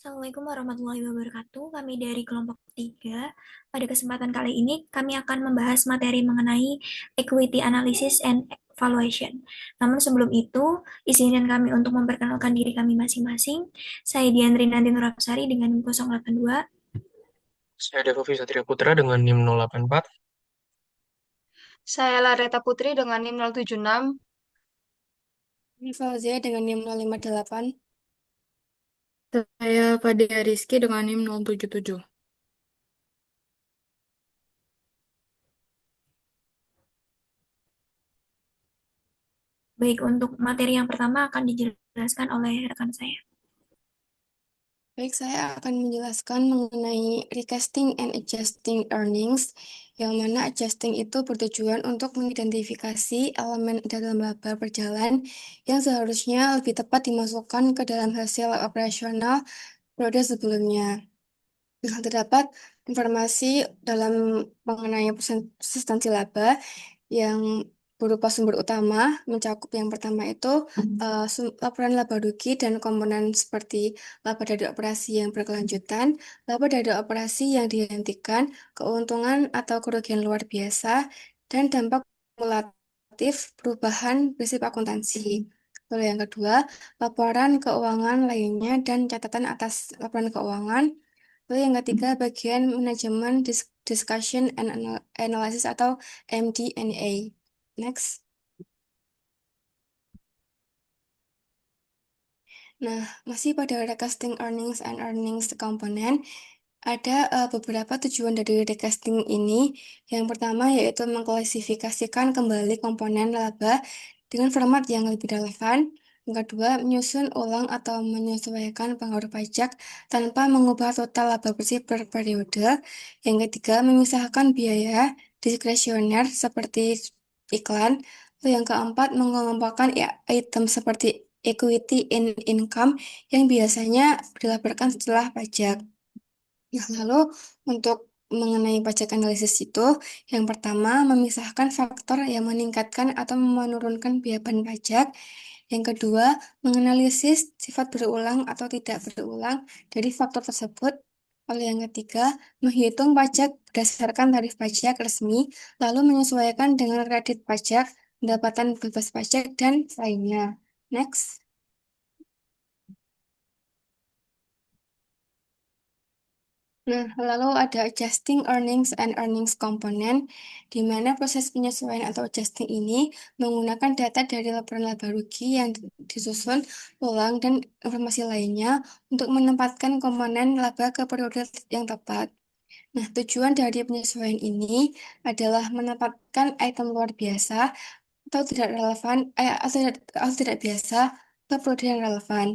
Assalamualaikum warahmatullahi wabarakatuh. Kami dari kelompok 3. Pada kesempatan kali ini, kami akan membahas materi mengenai equity analysis and evaluation. Namun sebelum itu, izinkan kami untuk memperkenalkan diri kami masing-masing. Saya Diandri Nanti Nurapsari dengan NIM 082. Saya Devovi Satria Putra dengan NIM 084. Saya Lareta Putri dengan NIM 076. Fauzia dengan NIM 058. Saya Fadia Rizky dengan NIM 077. Baik, untuk materi yang pertama akan dijelaskan oleh rekan saya. Baik, saya akan menjelaskan mengenai recasting and adjusting earnings, yang mana adjusting itu bertujuan untuk mengidentifikasi elemen dalam laba berjalan yang seharusnya lebih tepat dimasukkan ke dalam hasil operasional periode sebelumnya. Nah, terdapat informasi dalam mengenai substansi laba yang berupa sumber utama, mencakup yang pertama itu laporan laba rugi dan komponen seperti laba dari operasi yang berkelanjutan, laba dari operasi yang dihentikan, keuntungan atau kerugian luar biasa, dan dampak kumulatif perubahan prinsip akuntansi. Lalu yang kedua, laporan keuangan lainnya dan catatan atas laporan keuangan. Lalu yang ketiga, bagian manajemen discussion and analysis atau MD&A. Next. Nah, masih pada recasting earnings and earnings komponen, ada beberapa tujuan dari recasting ini. Yang pertama yaitu mengklasifikasikan kembali komponen laba dengan format yang lebih relevan. Yang kedua, menyusun ulang atau menyesuaikan pengaruh pajak tanpa mengubah total laba bersih per periode. Yang ketiga, memisahkan biaya diskresioner seperti iklan. Lalu yang keempat, mengelompokkan item seperti equity in income yang biasanya dilaporkan setelah pajak. Nah, lalu untuk mengenai pajak analisis itu, yang pertama memisahkan faktor yang meningkatkan atau menurunkan beban pajak. Yang kedua, menganalisis sifat berulang atau tidak berulang dari faktor tersebut. Lalu yang ketiga, menghitung pajak berdasarkan tarif pajak resmi, lalu menyesuaikan dengan kredit pajak, pendapatan bebas pajak, dan lainnya. Next. Nah, lalu ada adjusting earnings and earnings komponen, di mana proses penyesuaian atau adjusting ini menggunakan data dari laporan laba rugi yang disusun ulang dan informasi lainnya untuk menempatkan komponen laba ke periode yang tepat. Nah, tujuan dari penyesuaian ini adalah menempatkan item luar biasa atau tidak relevan, atau tidak biasa ke periode yang relevan.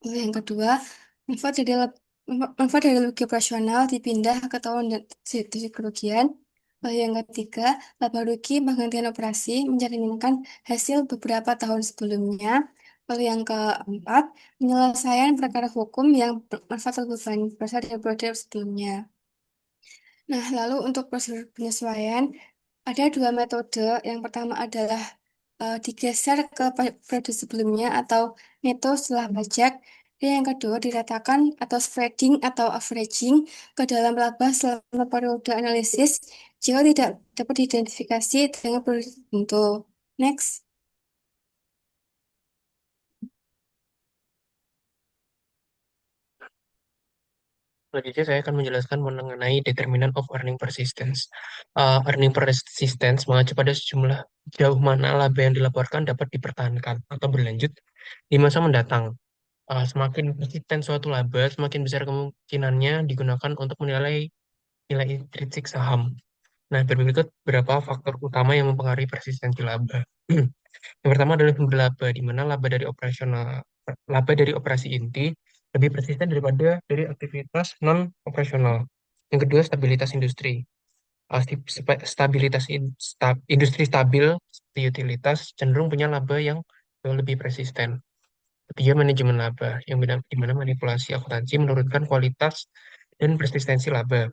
Lalu yang kedua, manfaat dari manfaat dari rugi operasional dipindah ke tahun dan sisi kerugian. Lalu yang ketiga, laba rugi penggantian operasi mencerminkan hasil beberapa tahun sebelumnya. Lalu yang keempat, penyelesaian perkara hukum yang bermanfaat lebih banyak berasal dari periode sebelumnya. Nah, lalu untuk prosedur penyesuaian, ada dua metode. Yang pertama adalah digeser ke periode sebelumnya atau neto setelah pajak. Dan yang kedua diratakan atau spreading atau averaging ke dalam laba selama periode analisis jika tidak dapat diidentifikasi dengan periode tertentu. Next. Selanjutnya saya akan menjelaskan mengenai determinant of earning persistence. Earning persistence mengacu pada sejumlah jauh mana laba yang dilaporkan dapat dipertahankan atau berlanjut di masa mendatang. Semakin persisten suatu laba, semakin besar kemungkinannya digunakan untuk menilai nilai intrinsik saham. Nah, berikut beberapa faktor utama yang mempengaruhi persistensi laba. Yang pertama adalah sumber laba, di mana laba dari operasi inti lebih persisten daripada dari aktivitas non operasional. Yang kedua, stabilitas industri. Industri stabil seperti utilitas cenderung punya laba yang jauh lebih persisten. Ketiga, manajemen laba, di mana manipulasi akuntansi menurunkan kualitas dan persistensi laba.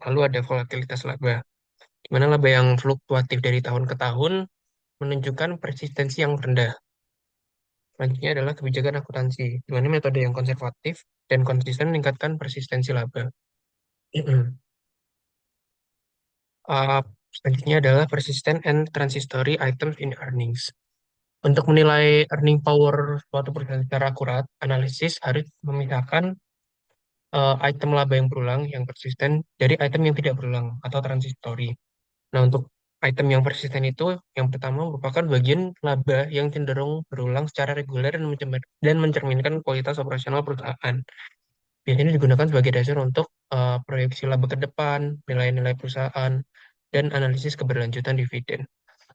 Lalu ada volatilitas laba, di mana laba yang fluktuatif dari tahun ke tahun menunjukkan persistensi yang rendah. Selanjutnya adalah kebijakan akuntansi, di mana metode yang konservatif dan konsisten meningkatkan persistensi laba. Uh, Selanjutnya adalah persistent and transitory items in earnings. Untuk menilai earning power suatu perusahaan secara akurat, analisis harus memisahkan item laba yang berulang, yang persisten, dari item yang tidak berulang atau transitory. Nah, untuk item yang persisten itu, yang pertama merupakan bagian laba yang cenderung berulang secara reguler dan mencerminkan kualitas operasional perusahaan. Biasanya digunakan sebagai dasar untuk proyeksi laba ke depan, nilai-nilai perusahaan, dan analisis keberlanjutan dividen.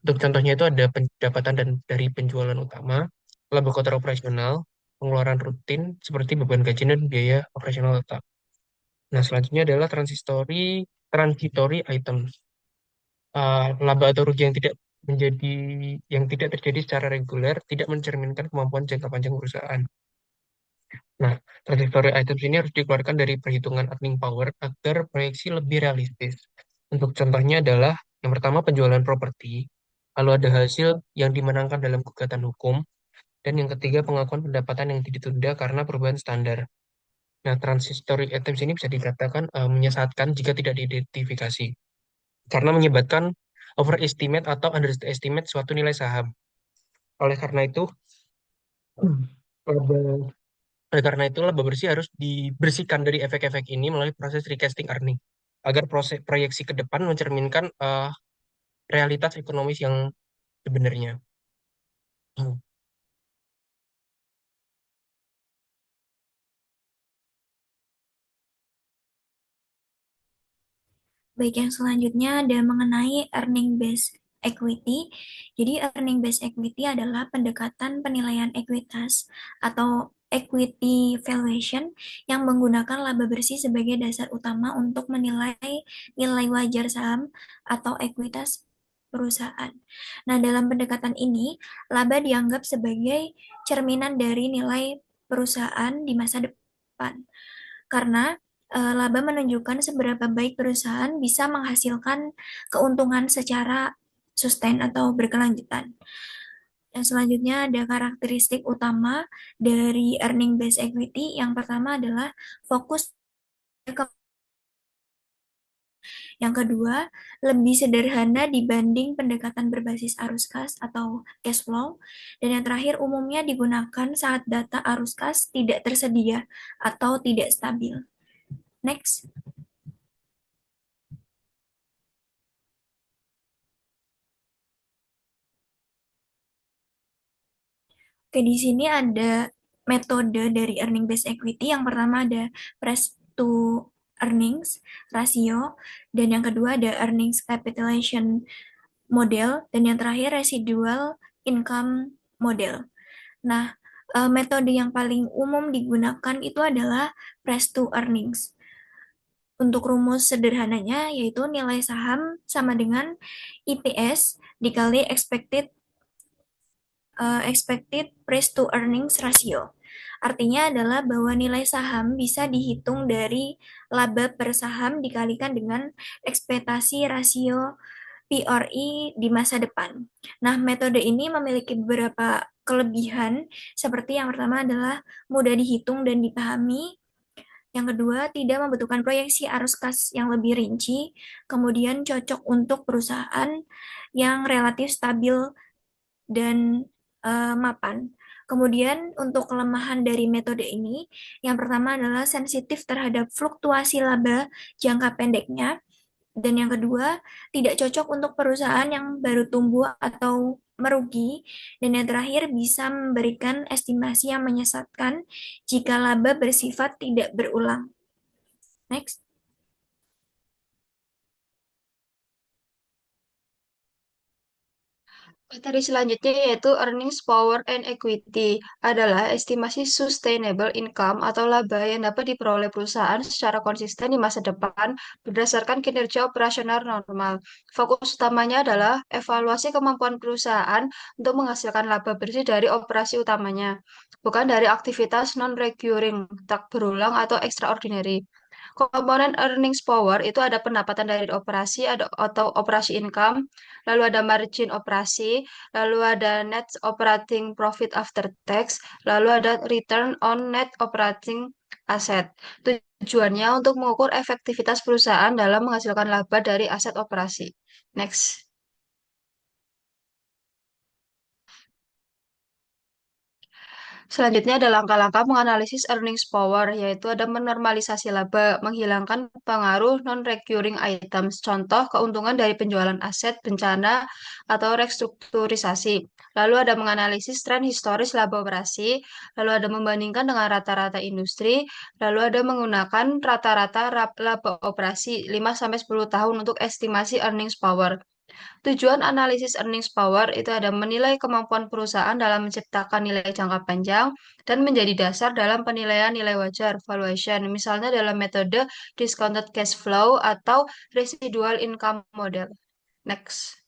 Untuk contohnya itu ada pendapatan dan dari penjualan utama, laba kotor operasional, pengeluaran rutin seperti beban gaji dan biaya operasional tetap. Nah, selanjutnya adalah transitory items. Laba atau rugi yang tidak terjadi secara reguler tidak mencerminkan kemampuan jangka panjang perusahaan. Nah, transitory items ini harus dikeluarkan dari perhitungan earning power agar proyeksi lebih realistis. Untuk contohnya adalah yang pertama penjualan properti, lalu ada hasil yang dimenangkan dalam gugatan hukum, dan yang ketiga pengakuan pendapatan yang ditunda karena perubahan standar. Nah, transitory items ini bisa dikatakan menyesatkan jika tidak diidentifikasi, karena menyebabkan overestimate atau underestimate suatu nilai saham. Oleh karena itu, laba laba bersih harus dibersihkan dari efek-efek ini melalui proses recasting earning agar proses proyeksi ke depan mencerminkan realitas ekonomis yang sebenarnya. Baik, yang selanjutnya ada mengenai earning based equity. Jadi earning based equity adalah pendekatan penilaian ekuitas atau equity valuation yang menggunakan laba bersih sebagai dasar utama untuk menilai nilai wajar saham atau ekuitas perusahaan. Nah, dalam pendekatan ini, laba dianggap sebagai cerminan dari nilai perusahaan di masa depan. Karena laba menunjukkan seberapa baik perusahaan bisa menghasilkan keuntungan secara sustain atau berkelanjutan. Yang selanjutnya ada karakteristik utama dari earning based equity. Yang pertama adalah fokus ke yang kedua, lebih sederhana dibanding pendekatan berbasis arus kas atau cash flow. Dan yang terakhir, umumnya digunakan saat data arus kas tidak tersedia atau tidak stabil. Next. Oke, di sini ada metode dari earning based equity. Yang pertama ada price to earnings rasio, dan yang kedua ada earnings capitalization model, dan yang terakhir residual income model. Nah, metode yang paling umum digunakan itu adalah price to earnings. Untuk rumus sederhananya yaitu nilai saham sama dengan EPS dikali expected price to earnings ratio. Artinya adalah bahwa nilai saham bisa dihitung dari laba per saham dikalikan dengan ekspektasi rasio PRI di masa depan. Nah, metode ini memiliki beberapa kelebihan, seperti yang pertama adalah mudah dihitung dan dipahami. Yang kedua, tidak membutuhkan proyeksi arus kas yang lebih rinci. Kemudian cocok untuk perusahaan yang relatif stabil dan mapan. Kemudian untuk kelemahan dari metode ini, yang pertama adalah sensitif terhadap fluktuasi laba jangka pendeknya, dan yang kedua tidak cocok untuk perusahaan yang baru tumbuh atau merugi, dan yang terakhir bisa memberikan estimasi yang menyesatkan jika laba bersifat tidak berulang. Next. Materi selanjutnya yaitu earnings power and equity adalah estimasi sustainable income atau laba yang dapat diperoleh perusahaan secara konsisten di masa depan berdasarkan kinerja operasional normal. Fokus utamanya adalah evaluasi kemampuan perusahaan untuk menghasilkan laba bersih dari operasi utamanya, bukan dari aktivitas non-recurring, tak berulang atau extraordinary. Komponen earnings power itu ada pendapatan dari operasi, ada atau operasi income, lalu ada margin operasi, lalu ada net operating profit after tax, lalu ada return on net operating asset. Tujuannya untuk mengukur efektivitas perusahaan dalam menghasilkan laba dari aset operasi. Next. Selanjutnya ada langkah-langkah menganalisis earnings power, yaitu ada menormalisasi laba, menghilangkan pengaruh non-recurring items, contoh keuntungan dari penjualan aset, bencana, atau restrukturisasi. Lalu ada menganalisis tren historis laba operasi, lalu ada membandingkan dengan rata-rata industri, lalu ada menggunakan rata-rata laba operasi 5-10 tahun untuk estimasi earnings power. Tujuan analisis earnings power itu ada menilai kemampuan perusahaan dalam menciptakan nilai jangka panjang dan menjadi dasar dalam penilaian nilai wajar valuation, misalnya dalam metode discounted cash flow atau residual income model. Next.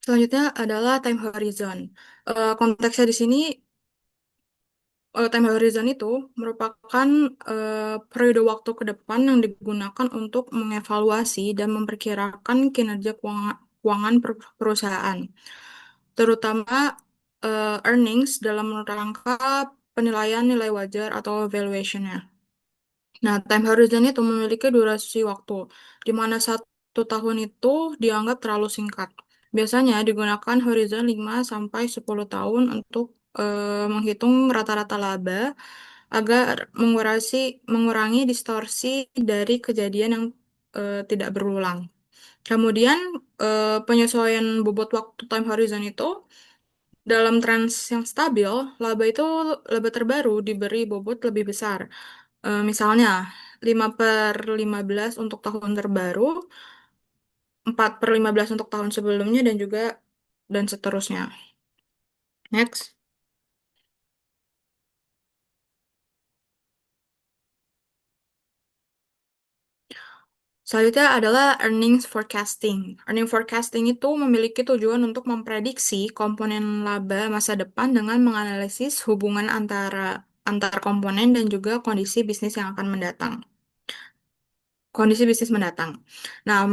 Selanjutnya adalah time horizon. Konteksnya di sini, time horizon itu merupakan periode waktu ke depan yang digunakan untuk mengevaluasi dan memperkirakan kinerja keuangan perusahaan, terutama earnings dalam rangka penilaian nilai wajar atau valuation-nya. Nah, time horizon itu memiliki durasi waktu, di mana 1 tahun itu dianggap terlalu singkat. Biasanya digunakan horizon 5 sampai 10 tahun untuk menghitung rata-rata laba agar mengurangi distorsi dari kejadian yang tidak berulang. Kemudian, penyesuaian bobot waktu time horizon itu dalam trends yang stabil, laba terbaru diberi bobot lebih besar. Misalnya 5/15 untuk tahun terbaru, 4/15 untuk tahun sebelumnya, dan seterusnya. Next. Selanjutnya adalah earnings forecasting. Earning forecasting itu memiliki tujuan untuk memprediksi komponen laba masa depan dengan menganalisis hubungan antar komponen dan juga kondisi bisnis mendatang. Nah,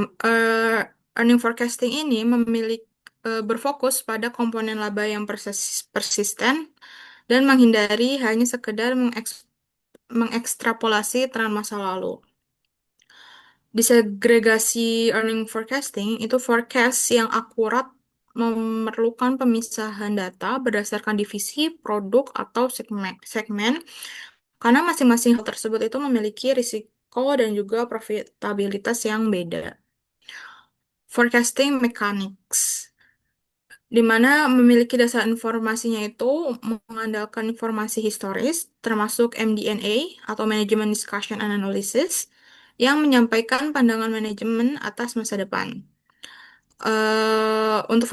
earning forecasting ini berfokus pada komponen laba yang persisten dan menghindari hanya sekedar mengekstrapolasi tren masa lalu. Disegregasi earning forecasting itu forecast yang akurat memerlukan pemisahan data berdasarkan divisi, produk, atau segmen, karena masing-masing hal tersebut itu memiliki risiko dan juga profitabilitas yang beda. Forecasting mechanics, di mana memiliki dasar informasinya itu mengandalkan informasi historis, termasuk MD&A atau Management Discussion and Analysis, yang menyampaikan pandangan manajemen atas masa depan. Untuk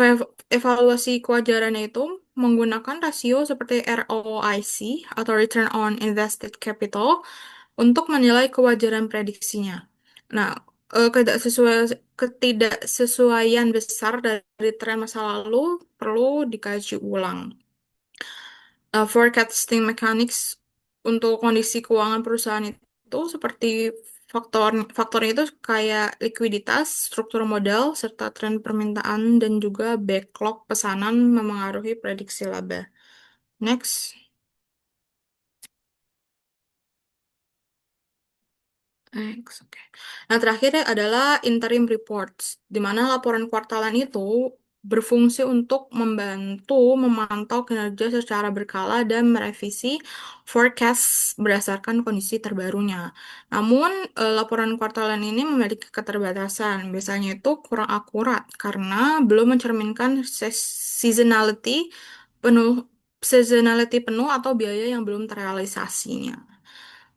evaluasi kewajarannya itu menggunakan rasio seperti ROIC atau Return on Invested Capital untuk menilai kewajaran prediksinya. Nah, ketidaksesuaian besar dari tren masa lalu perlu dikaji ulang. Forecasting mechanics untuk kondisi keuangan perusahaan itu seperti faktornya itu kayak likuiditas, struktur modal, serta tren permintaan dan juga backlog pesanan memengaruhi prediksi laba. Next. Oke. Nah, terakhir adalah interim reports, di mana laporan kuartalan itu berfungsi untuk membantu memantau kinerja secara berkala dan merevisi forecast berdasarkan kondisi terbarunya. Namun, laporan kuartalan ini memiliki keterbatasan, biasanya itu kurang akurat karena belum mencerminkan seasonality penuh atau biaya yang belum terrealisasinya.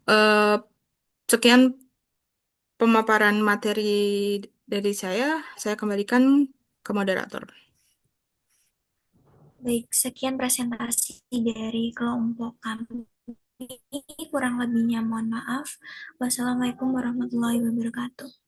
Eh, Sekian pemaparan materi dari saya kembalikan ke moderator. Baik, sekian presentasi dari kelompok kami. Kurang lebihnya mohon maaf. Wassalamualaikum warahmatullahi wabarakatuh.